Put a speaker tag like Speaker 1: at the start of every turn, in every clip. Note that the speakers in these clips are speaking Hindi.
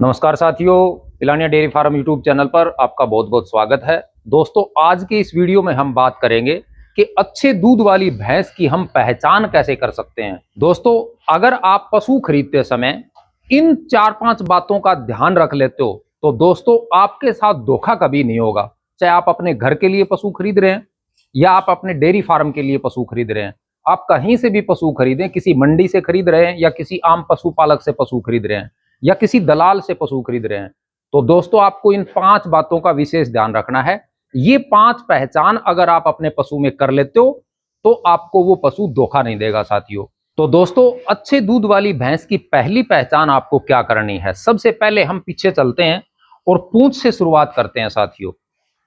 Speaker 1: नमस्कार साथियों, Pilania dairy farm YouTube channel पर आपका बहुत बहुत स्वागत है। दोस्तों, आज के इस वीडियो में हम बात करेंगे कि अच्छे दूध वाली भैंस की हम पहचान कैसे कर सकते हैं। दोस्तों, अगर आप पशु खरीदते समय इन 4-5 बातों का ध्यान रख लेते हो तो दोस्तों आपके साथ धोखा कभी नहीं होगा। चाहे आप अपने घर के लिए पशु खरीद रहे हैं या आप अपने डेयरी फार्म के लिए पशु खरीद रहे हैं, आप कहीं से भी पशु खरीदें, किसी मंडी से खरीद रहे हैं या किसी आम पशुपालक से पशु खरीद रहे हैं या किसी दलाल से पशु खरीद रहे हैं, तो दोस्तों आपको इन 5 बातों का विशेष ध्यान रखना है। ये 5 पहचान अगर आप अपने पशु में कर लेते हो तो आपको वो पशु धोखा नहीं देगा साथियों। तो दोस्तों, अच्छे दूध वाली भैंस की पहली पहचान आपको क्या करनी है। सबसे पहले हम पीछे चलते हैं और पूंछ से शुरुआत करते हैं साथियों।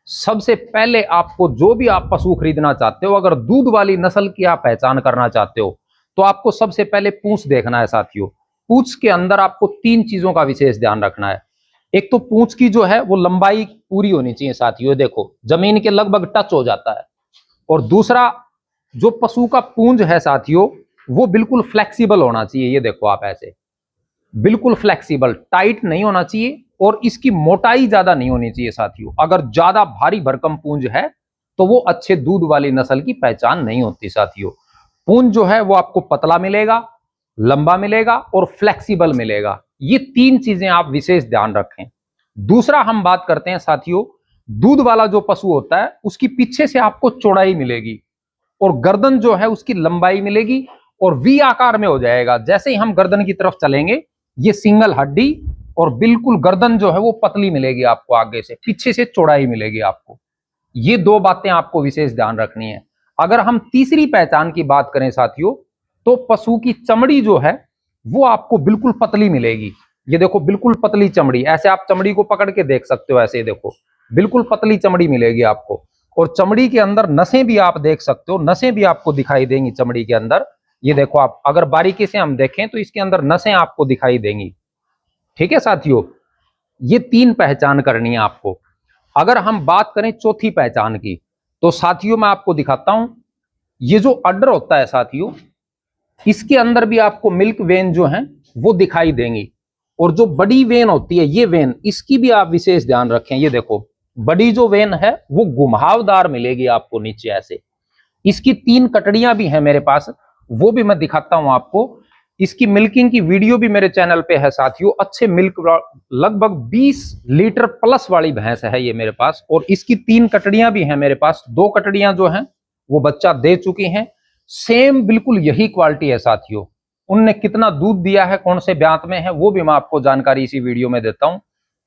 Speaker 1: सबसे पहले आपको जो भी आप पशु खरीदना चाहते हो, अगर दूध वाली नस्ल की आप पहचान करना चाहते हो तो आपको सबसे पहले पूंछ देखना है साथियों। पूंछ के अंदर आपको 3 चीजों का विशेष ध्यान रखना है। एक तो पूंछ की जो है वो लंबाई पूरी होनी चाहिए साथियों, देखो जमीन के लगभग टच हो जाता है। और दूसरा, जो पशु का पूंछ है साथियों वो बिल्कुल फ्लेक्सिबल होना चाहिए। ये देखो आप ऐसे बिल्कुल फ्लेक्सिबल, टाइट नहीं होना चाहिए और इसकी मोटाई ज्यादा नहीं होनी चाहिए साथियों। अगर ज्यादा भारी भरकम पूंछ है तो वो अच्छे दूध वाली नस्ल की पहचान नहीं होती साथियों। पूंछ जो है वो आपको पतला मिलेगा, लंबा मिलेगा और फ्लेक्सिबल मिलेगा। ये 3 चीजें आप विशेष ध्यान रखें। दूसरा हम बात करते हैं साथियों, दूध वाला जो पशु होता है उसकी पीछे से आपको चौड़ाई मिलेगी और गर्दन जो है उसकी लंबाई मिलेगी और वी आकार में हो जाएगा। जैसे ही हम गर्दन की तरफ चलेंगे ये सिंगल हड्डी और बिल्कुल गर्दन जो है वो पतली मिलेगी आपको, आगे से पीछे से चौड़ाई मिलेगी आपको। ये 2 बातें आपको विशेष ध्यान रखनी है। अगर हम तीसरी पहचान की बात करें साथियों तो पशु की चमड़ी जो है वो आपको बिल्कुल पतली मिलेगी। ये देखो बिल्कुल पतली चमड़ी, ऐसे आप चमड़ी को पकड़ के देख सकते हो, ऐसे देखो बिल्कुल पतली चमड़ी मिलेगी आपको। और चमड़ी के अंदर नसें भी आप देख सकते हो, नसें भी आपको दिखाई देंगी चमड़ी के अंदर। ये देखो आप अगर बारीकी से हम देखें तो इसके अंदर नसें आपको दिखाई देंगी। ठीक है साथियों, ये 3 पहचान करनी है आपको। अगर हम बात करें चौथी पहचान की तो साथियों मैं आपको दिखाता हूं। ये जो अडर होता है साथियों, इसके अंदर भी आपको मिल्क वेन जो है वो दिखाई देंगी। और जो बड़ी वेन होती है ये वेन, इसकी भी आप विशेष ध्यान रखें। ये देखो बड़ी जो वेन है वो घुमावदार मिलेगी आपको नीचे ऐसे। इसकी 3 कटड़ियां भी हैं मेरे पास, वो भी मैं दिखाता हूं आपको। इसकी मिल्किंग की वीडियो भी मेरे चैनल पे है साथियों। अच्छे मिल्क, लगभग 20 लीटर प्लस वाली भैंस है ये मेरे पास। और इसकी 3 कटड़ियां भी हैं मेरे पास। 2 कटड़ियां जो हैं वो बच्चा दे चुकी हैं। सेम बिल्कुल यही क्वालिटी है साथियों। उनने कितना दूध दिया है, कौन से ब्यात में है, वो भी मैं आपको जानकारी इसी वीडियो में देता हूं।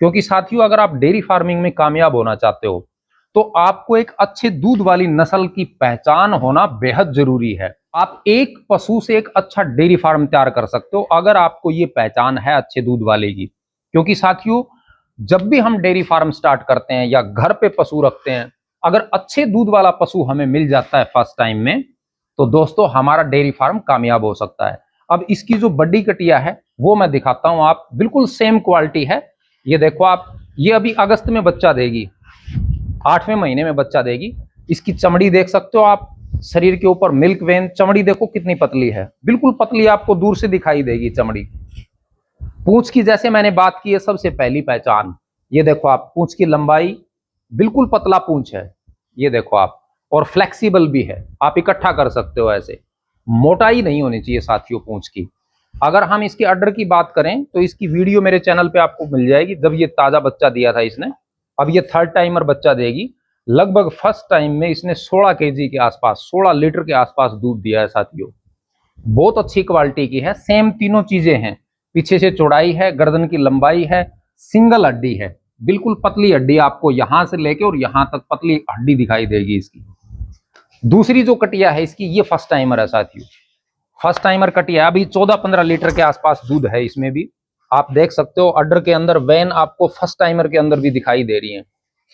Speaker 1: क्योंकि साथियों अगर आप डेयरी फार्मिंग में कामयाब होना चाहते हो तो आपको एक अच्छे दूध वाली नस्ल की पहचान होना बेहद जरूरी है। आप एक पशु से एक अच्छा डेयरी फार्म तैयार कर सकते हो अगर आपको ये पहचान है अच्छे दूध वाले की। क्योंकि साथियों जब भी हम डेयरी फार्म स्टार्ट करते हैं या घर पे पशु रखते हैं, अगर अच्छे दूध वाला पशु हमें मिल जाता है फर्स्ट टाइम में तो दोस्तों हमारा डेयरी फार्म कामयाब हो सकता है। अब इसकी जो बड़ी कटिया है वो मैं दिखाता हूं, आप बिल्कुल सेम क्वालिटी है। ये देखो आप, ये अभी अगस्त में बच्चा देगी, 8वें महीने में बच्चा देगी। इसकी चमड़ी देख सकते हो आप, शरीर के ऊपर मिल्क वेन, चमड़ी देखो कितनी पतली है, बिल्कुल पतली, आपको दूर से दिखाई देगी चमड़ी। पूंछ की जैसे मैंने बात की है सबसे पहली पहचान, ये देखो आप पूंछ की लंबाई बिल्कुल पतला पूंछ है। ये देखो आप, और फ्लेक्सिबल भी है, आप इकट्ठा कर सकते हो ऐसे। मोटाई नहीं होनी चाहिए साथियों पूंछ की। अगर हम इसके अडर की बात करें तो इसकी वीडियो मेरे चैनल पे आपको मिल जाएगी। जब ये ताजा बच्चा दिया था इसने, अब ये 3rd टाइमर बच्चा देगी। लगभग फर्स्ट टाइम में इसने 16 केजी के आसपास, 16 लीटर के आसपास दूध दिया है साथियों। बहुत अच्छी क्वालिटी की है। सेम तीनों चीजें हैं, पीछे से चौड़ाई है, गर्दन की लंबाई है, सिंगल हड्डी है, बिल्कुल पतली हड्डी, आपको यहां से लेके और यहां तक पतली हड्डी दिखाई देगी इसकी। दूसरी जो कटिया है इसकी, ये फर्स्ट टाइमर है साथियों। फर्स्ट टाइमर कटिया, अभी 14-15 लीटर के आसपास दूध है इसमें भी। आप देख सकते हो अडर के अंदर वेन आपको फर्स्ट टाइमर के अंदर भी दिखाई दे रही है।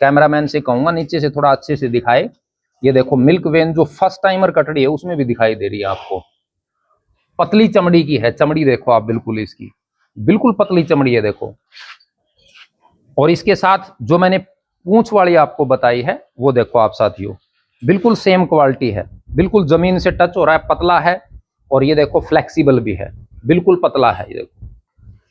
Speaker 1: कैमरामैन से कहूंगा नीचे से थोड़ा अच्छे से दिखाए। ये देखो मिल्क वेन जो फर्स्ट टाइमर कटड़ी है उसमें भी दिखाई दे रही है आपको। पतली चमड़ी की है, चमड़ी देखो आप बिल्कुल इसकी, बिल्कुल पतली चमड़ी है देखो। और इसके साथ जो मैंने पूंछ वाली आपको बताई है वो देखो आप साथियों, बिल्कुल सेम क्वालिटी है, बिल्कुल जमीन से टच हो रहा है, पतला है। और ये देखो फ्लेक्सिबल भी है, बिल्कुल पतला है ये देखो।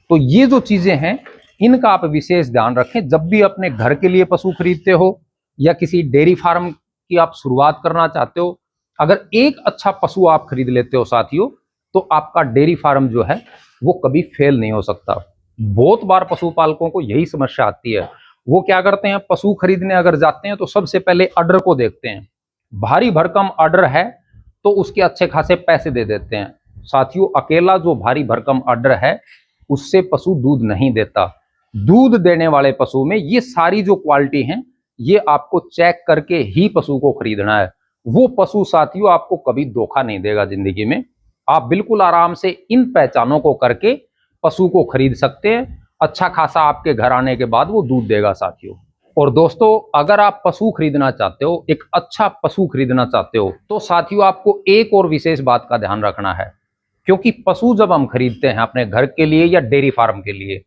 Speaker 1: तो ये जो चीजें हैं इनका आप विशेष ध्यान रखें। जब भी अपने घर के लिए पशु खरीदते हो या किसी डेयरी फार्म की आप शुरुआत करना चाहते हो, अगर एक अच्छा पशु आप खरीद लेते हो साथियों, तो आपका डेयरी फार्म जो है वो कभी फेल नहीं हो सकता। बहुत बार पशुपालकों को यही समस्या आती है। वो क्या करते हैं, पशु खरीदने अगर जाते हैं तो सबसे पहले ऑर्डर को देखते हैं। भारी भरकम ऑर्डर है तो उसके अच्छे खासे पैसे दे देते हैं। साथियों, अकेला जो भारी भरकम ऑर्डर है उससे पशु दूध नहीं देता। दूध देने वाले पशु में ये सारी जो क्वालिटी हैं, ये आपको चेक करके ही पशु को खरीदना है। वो पशु साथियों आपको कभी धोखा नहीं देगा जिंदगी में। आप बिल्कुल आराम से इन पहचानों को करके पशु को खरीद सकते हैं। अच्छा खासा आपके घर आने के बाद वो दूध देगा साथियों। और दोस्तों, अगर आप पशु खरीदना चाहते हो, एक अच्छा पशु खरीदना चाहते हो, तो साथियों आपको एक और विशेष बात का ध्यान रखना है। क्योंकि पशु जब हम खरीदते हैं अपने घर के लिए या डेयरी फार्म के लिए,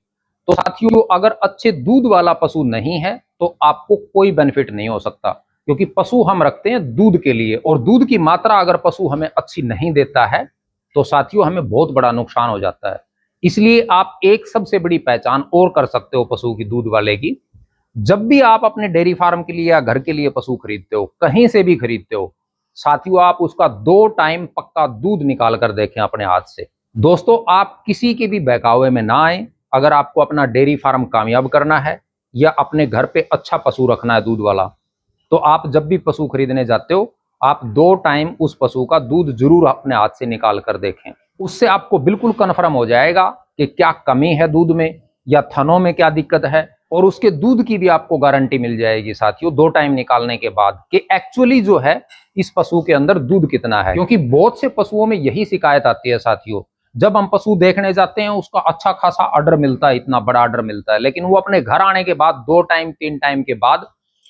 Speaker 1: तो साथियों अगर अच्छे दूध वाला पशु नहीं है तो आपको कोई बेनिफिट नहीं हो सकता। क्योंकि पशु हम रखते हैं दूध के लिए, और दूध की मात्रा अगर पशु हमें अच्छी नहीं देता है तो साथियों हमें बहुत बड़ा नुकसान हो जाता है। इसलिए आप एक सबसे बड़ी पहचान और कर सकते हो पशु की, दूध वाले की। जब भी आप अपने डेयरी फार्म के लिए या घर के लिए पशु खरीदते हो, कहीं से भी खरीदते हो, साथियों आप उसका 2 टाइम पक्का दूध निकाल कर देखें अपने हाथ से। दोस्तों, आप किसी के भी बहकावे में ना आए। अगर आपको अपना डेयरी फार्म कामयाब करना है या अपने घर पे अच्छा पशु रखना है दूध वाला, तो आप जब भी पशु खरीदने जाते हो, आप 2 टाइम उस पशु का दूध जरूर अपने हाथ से निकाल कर देखें। उससे आपको बिल्कुल कन्फर्म हो जाएगा कि क्या कमी है दूध में या थनों में क्या दिक्कत है, और उसके दूध की भी आपको गारंटी मिल जाएगी साथियों 2 टाइम निकालने के बाद, कि एक्चुअली जो है इस पशु के अंदर दूध कितना है। क्योंकि बहुत से पशुओं में यही शिकायत आती है साथियों, जब हम पशु देखने जाते हैं उसका अच्छा खासा ऑर्डर मिलता है, इतना बड़ा ऑर्डर मिलता है, लेकिन वो अपने घर आने के बाद 2 टाइम 3 टाइम के बाद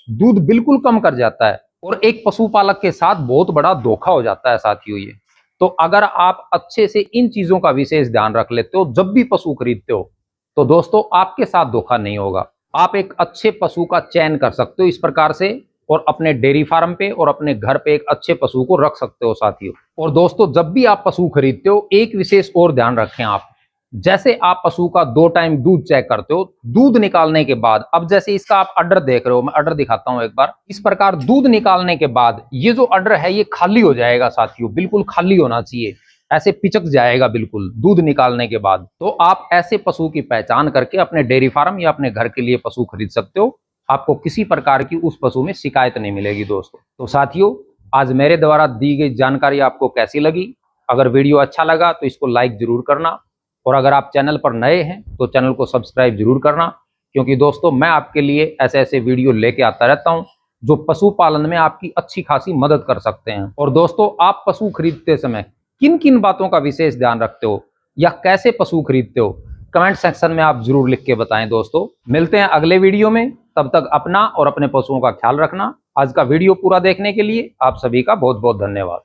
Speaker 1: दूध बिल्कुल कम कर जाता है, और एक पशुपालक के साथ बहुत बड़ा धोखा हो जाता है साथियों ये। तो अगर आप अच्छे से इन चीजों का विशेष ध्यान रख लेते हो जब भी पशु खरीदते हो, तो दोस्तों आपके साथ धोखा नहीं होगा। आप एक अच्छे पशु का चयन कर सकते हो इस प्रकार से, और अपने डेयरी फार्म पे और अपने घर पे एक अच्छे पशु को रख सकते हो साथियों। और दोस्तों, जब भी आप पशु खरीदते हो एक विशेष और ध्यान रखें आप। जैसे आप पशु का 2 टाइम दूध चेक करते हो, दूध निकालने के बाद, अब जैसे इसका आप ऑर्डर देख रहे हो, मैं ऑर्डर दिखाता हूं एक बार। इस प्रकार दूध निकालने के बाद ये जो ऑर्डर है ये खाली हो जाएगा साथियों, बिल्कुल खाली होना चाहिए, ऐसे पिचक जाएगा बिल्कुल दूध निकालने के बाद। तो आप ऐसे पशु की पहचान करके अपने डेयरी फार्म या अपने घर के लिए पशु खरीद सकते हो। आपको किसी प्रकार की उस पशु में शिकायत नहीं मिलेगी दोस्तों। तो साथियों, आज मेरे द्वारा दी गई जानकारी आपको कैसी लगी? अगर वीडियो अच्छा लगा तो इसको लाइक जरूर करना, और अगर आप चैनल पर नए हैं तो चैनल को सब्सक्राइब जरूर करना। क्योंकि दोस्तों, मैं आपके लिए ऐसे ऐसे वीडियो लेके आता रहता हूं जो पशुपालन में आपकी अच्छी खासी मदद कर सकते हैं। और दोस्तों, आप पशु खरीदते समय किन किन बातों का विशेष ध्यान रखते हो या कैसे पशु खरीदते हो, कमेंट सेक्शन में आप जरूर लिख के बताएं। दोस्तों, मिलते हैं अगले वीडियो में, तब तक अपना और अपने पशुओं का ख्याल रखना। आज का वीडियो पूरा देखने के लिए आप सभी का बहुत बहुत धन्यवाद।